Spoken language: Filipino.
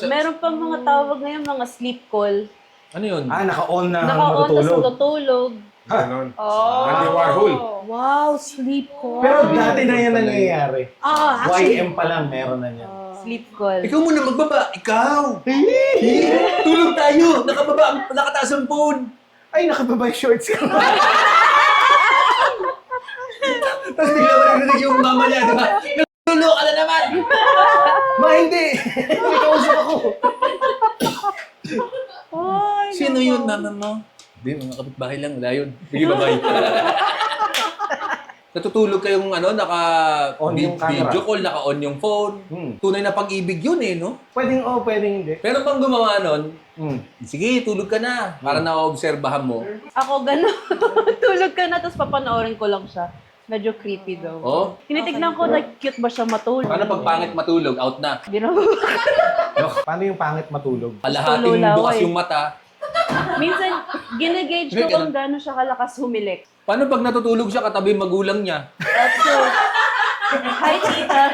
Meron pang mga tawag ngayon, mga sleep call. Ano yun? Naka-on na Naka-on tas matutulog. natutulog. Ganon. Oh. Andy Warhol. Wow, sleep call. Pero dati na yan nangyayari. actually, YM pa lang, meron na yan. sleep call. Ikaw muna magbaba. Ikaw! Tulog tayo! Nakababa, nakataas ang phone! Ay, nakababa yung shorts ko. Tapos bigla mo narinig yung mama niya, di ba? Naglulo ka na naman! Hindi! May kausap ako. Sino yun, mama mo? Hindi, mga kapitbahay lang. Wala yun. Sige, bye-bye. Natutulog kayong On yung camera. video call, naka-on yung phone. Tunay na pag-ibig yun no? Pwedeng pwedeng hindi. Pero pang gumawa nun, sige, tulog ka na. Para naobserbahan mo. Ako gano'n. Tulog ka na, tapos papanoorin ko lang siya. Medyo creepy daw. Oh? Tinitignan ko, like, cute ba siya matulog? Paano pag pangit matulog? Out na. Paano yung pangit matulog? Kalahating Tululaw, bukas eh. yung mata. Minsan, ginagauge ko kung gano'n siya kalakas humilik. Paano pag natutulog siya katabi magulang niya? So, hi, tita.